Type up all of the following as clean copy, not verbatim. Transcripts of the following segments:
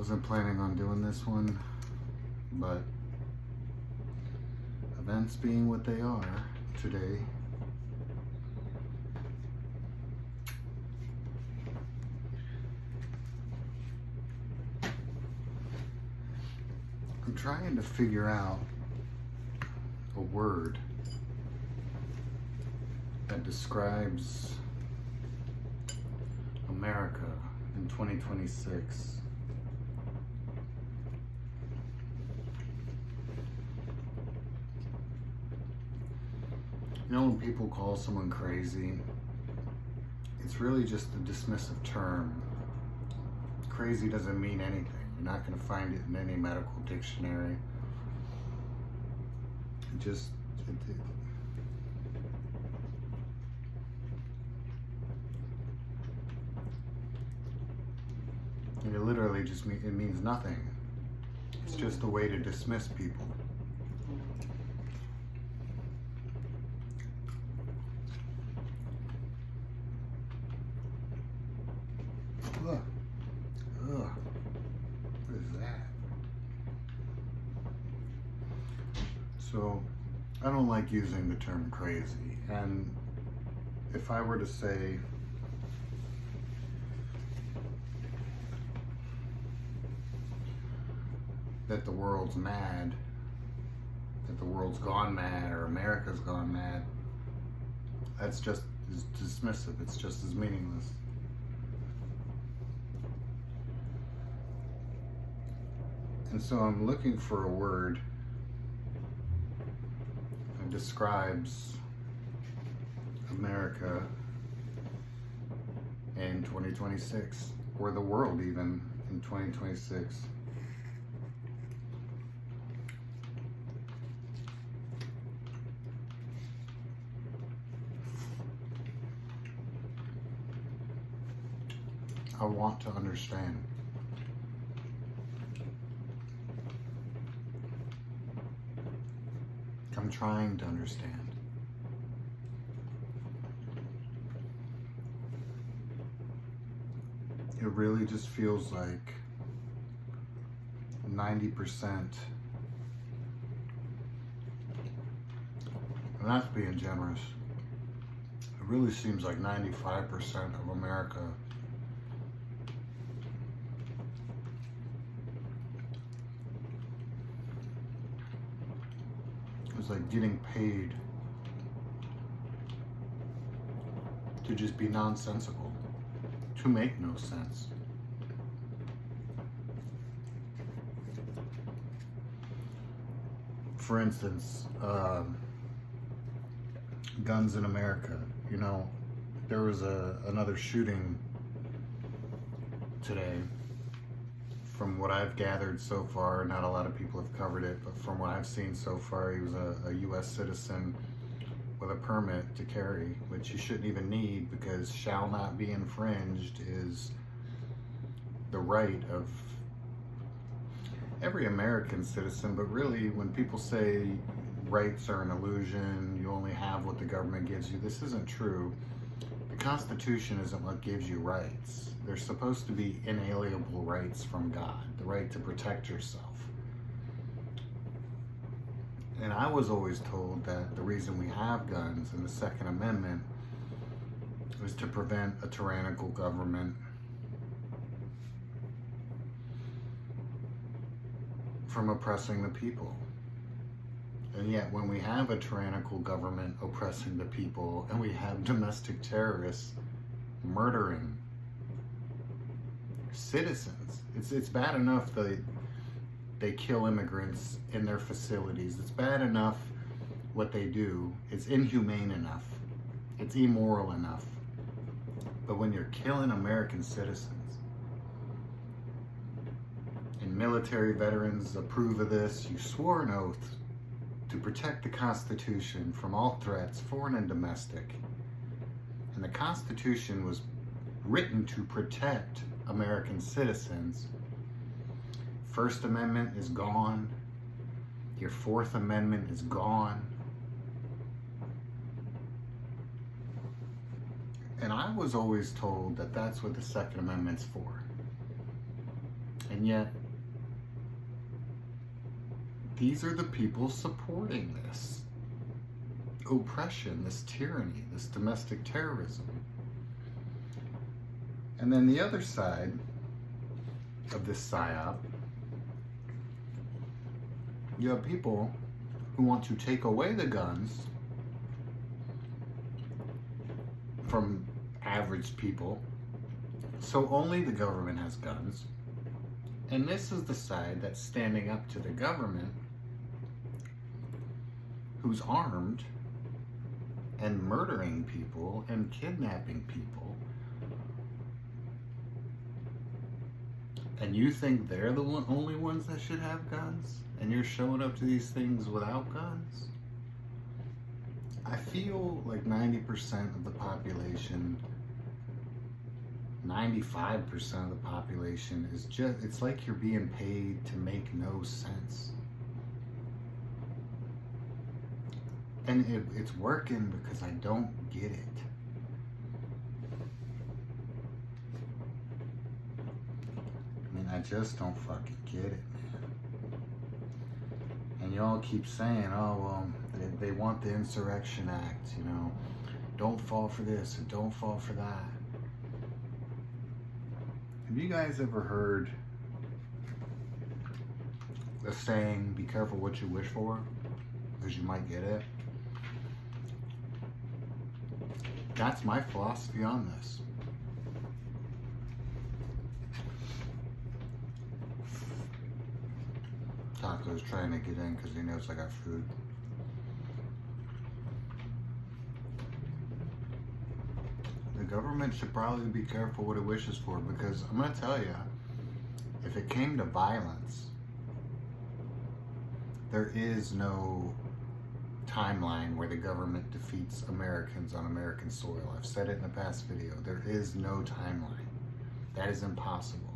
Wasn't planning on doing this one, but events being what they are today, I'm trying to figure out a word that describes America in 2026. You know, when people call someone crazy, it's really just a dismissive term. Crazy doesn't mean anything. You're not going to find it in any medical dictionary. It literally just it means nothing. It's just a way to dismiss people. Ugh. Ugh. What is that? So, I don't like using the term crazy. And if I were to say that the world's mad, that the world's gone mad, or America's gone mad, that's just as dismissive. It's just as meaningless. And so I'm looking for a word that describes America in 2026, or the world even in 2026. I want to understand. I'm trying to understand. It really just feels like 90%, and that's being generous. It really seems like 95% of America is like getting paid to just be nonsensical, to make no sense. For instance, guns in America. You know, there was another shooting today. From what I've gathered so far, not a lot of people have covered it, but from what I've seen so far, he was a U.S. citizen with a permit to carry, which you shouldn't even need, because shall not be infringed is the right of every American citizen. But really, when people say rights are an illusion, you only have what the government gives you, this isn't true. The Constitution isn't what gives you rights. They're supposed to be inalienable rights from God, the right to protect yourself. And I was always told that the reason we have guns in the Second Amendment is to prevent a tyrannical government from oppressing the people. And yet when we have a tyrannical government oppressing the people, and we have domestic terrorists murdering citizens, it's bad enough that they kill immigrants in their facilities. It's bad enough what they do. It's inhumane enough. It's immoral enough. But when you're killing American citizens, and military veterans approve of this, you swore an oath to protect the Constitution from all threats, foreign and domestic. And the Constitution was written to protect American citizens. First Amendment is gone. Your Fourth Amendment is gone. And I was always told that that's what the Second Amendment's for. And And yet, these are the people supporting this oppression, this tyranny, this domestic terrorism. And then the other side of this psyop, you have people who want to take away the guns from average people, so only the government has guns. And this is the side that's standing up to the government, who's armed and murdering people and kidnapping people. And you think they're the only ones that should have guns? And you're showing up to these things without guns? I feel like 90% of the population, 95% of the population is just, it's like you're being paid to make no sense. And it's working because I don't get it. I mean, I just don't fucking get it, man. And y'all keep saying, oh, well, they want the Insurrection Act, you know. Don't fall for this and don't fall for that. Have you guys ever heard the saying, be careful what you wish for, because you might get it? That's my philosophy on this. Taco's trying to get in because he knows I got food. The government should probably be careful what it wishes for, because I'm going to tell you, if it came to violence, there is no timeline where the government defeats Americans on American soil. I've said it in a past video. There is no timeline. That is impossible.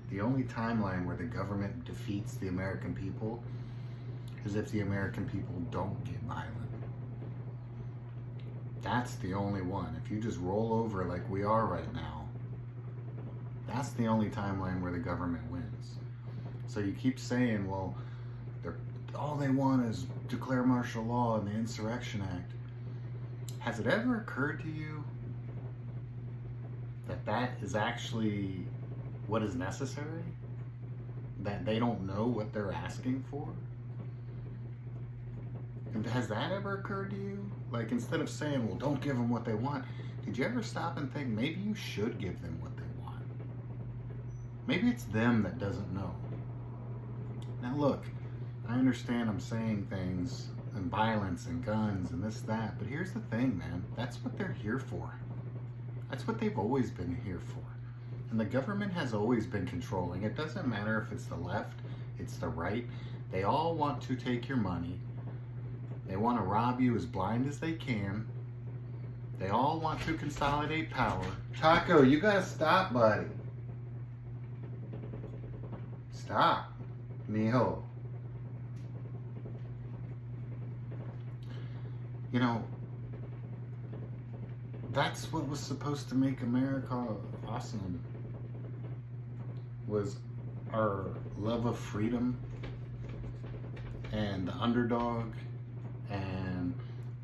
The only timeline where the government defeats the American people is if the American people don't get violent. That's the only one. If you just roll over like we are right now, that's the only timeline where the government wins. So you keep saying, well, all they want is declare martial law and the Insurrection Act. Has it ever occurred to you that that is actually what is necessary? That they don't know what they're asking for? And has that ever occurred to you? Like, instead of saying, well, don't give them what they want, did you ever stop and think maybe you should give them what they want? Maybe it's them that doesn't know. Now look, I understand I'm saying things and violence and guns and this, that, but here's the thing, man. That's what they're here for. That's what they've always been here for. And the government has always been controlling. It doesn't matter if it's the left, it's the right. They all want to take your money. They want to rob you as blind as they can. They all want to consolidate power. Taco, you gotta stop, buddy. Stop, mijo. You know, that's what was supposed to make America awesome, was our love of freedom and the underdog and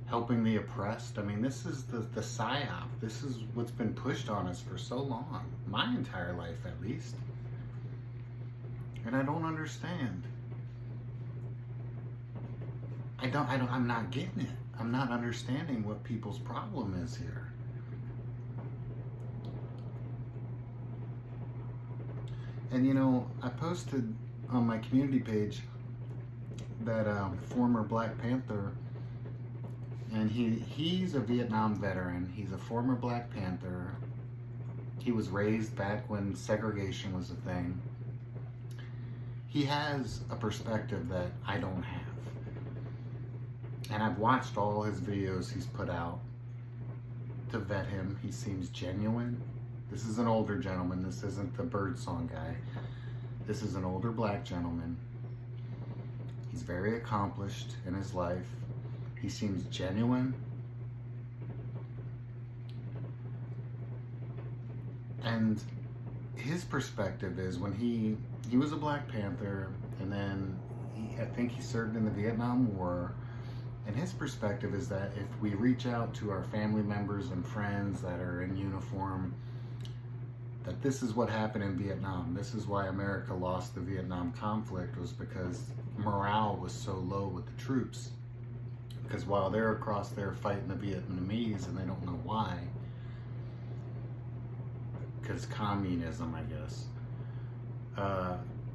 helping the oppressed. I mean, this is the psyop. This is what's been pushed on us for so long, my entire life at least. And I don't understand. I'm not getting it. I'm not understanding what people's problem is here. And you know, I posted on my community page that former Black Panther, and he's a Vietnam veteran. He's a former Black Panther. He was raised back when segregation was a thing. He has a perspective that I don't have. And I've watched all his videos he's put out to vet him. He seems genuine. This is an older gentleman. This isn't the Birdsong guy. This is an older Black gentleman. He's very accomplished in his life. He seems genuine. And his perspective is when he was a Black Panther, and then I think he served in the Vietnam War. And his perspective is that if we reach out to our family members and friends that are in uniform, that this is what happened in Vietnam. This is why America lost the Vietnam conflict, was because morale was so low with the troops. Because while they're across there fighting the Vietnamese, and they don't know why, because communism, I guess,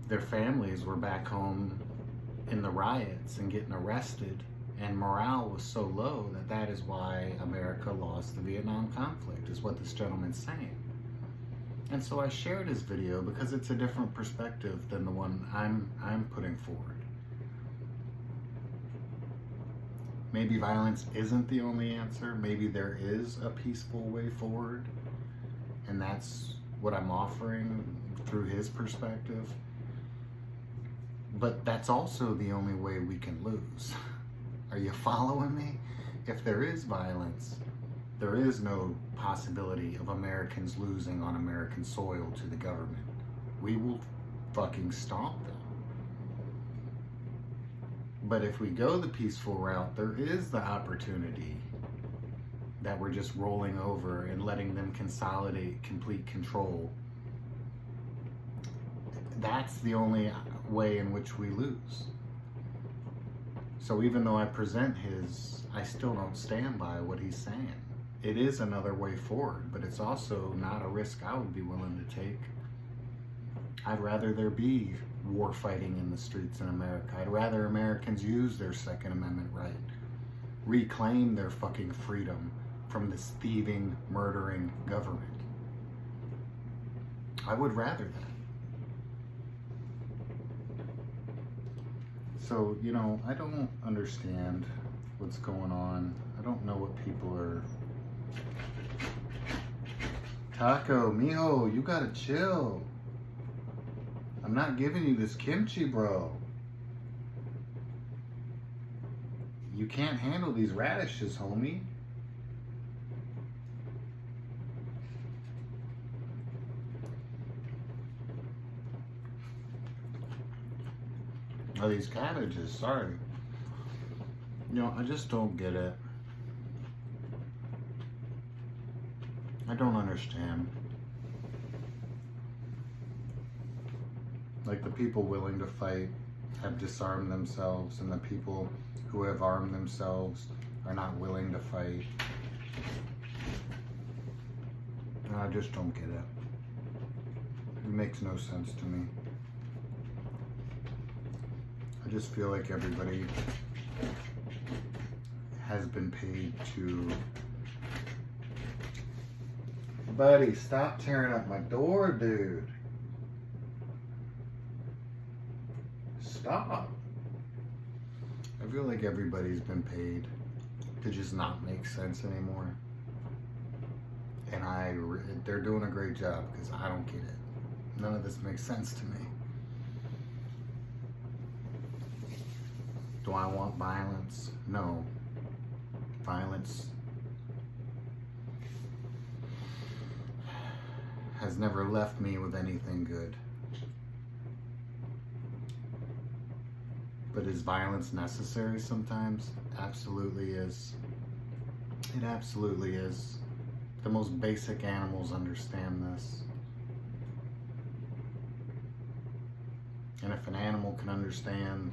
their families were back home in the riots and getting arrested, and morale was so low that is why America lost the Vietnam conflict, is what this gentleman's saying. And so I shared his video because it's a different perspective than the one I'm putting forward. Maybe violence isn't the only answer. Maybe there is a peaceful way forward, and that's what I'm offering through his perspective. But that's also the only way we can lose. Are you following me? If there is violence, there is no possibility of Americans losing on American soil to the government. We will fucking stomp them. But if we go the peaceful route, there is the opportunity that we're just rolling over and letting them consolidate complete control. That's the only way in which we lose. So even though I present I still don't stand by what he's saying. It is another way forward, but it's also not a risk I would be willing to take. I'd rather there be war fighting in the streets in America. I'd rather Americans use their Second Amendment right, reclaim their fucking freedom from this thieving, murdering government. I would rather that. So, I don't understand what's going on. I don't know what people are... Taco, mijo, you gotta chill. I'm not giving you this kimchi, bro. You can't handle these radishes, homie. Oh, these cabbages, sorry. I just don't get it. I don't understand. Like, the people willing to fight have disarmed themselves, and the people who have armed themselves are not willing to fight. And I just don't get it. It makes no sense to me. I just feel like everybody has been paid to... Buddy, stop tearing up my door, dude. Stop. I feel like everybody's been paid to just not make sense anymore. And they're doing a great job, because I don't get it. None of this makes sense to me. Do I want violence? No. Violence has never left me with anything good. But is violence necessary sometimes? Absolutely is. It absolutely is. The most basic animals understand this. And if an animal can understand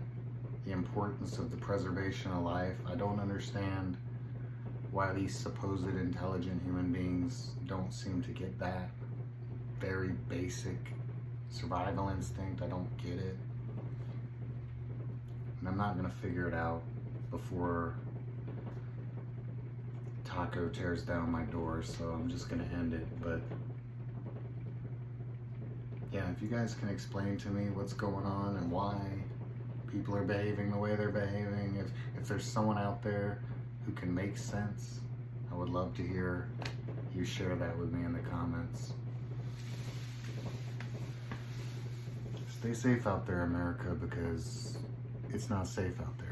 the importance of the preservation of life, I don't understand why these supposed intelligent human beings don't seem to get that very basic survival instinct. I don't get it. And I'm not gonna figure it out before Taco tears down my door, so I'm just gonna end it. But yeah, if you guys can explain to me what's going on and why people are behaving the way they're behaving, if there's someone out there who can make sense, I would love to hear you share that with me in the comments. Stay safe out there, America, because it's not safe out there.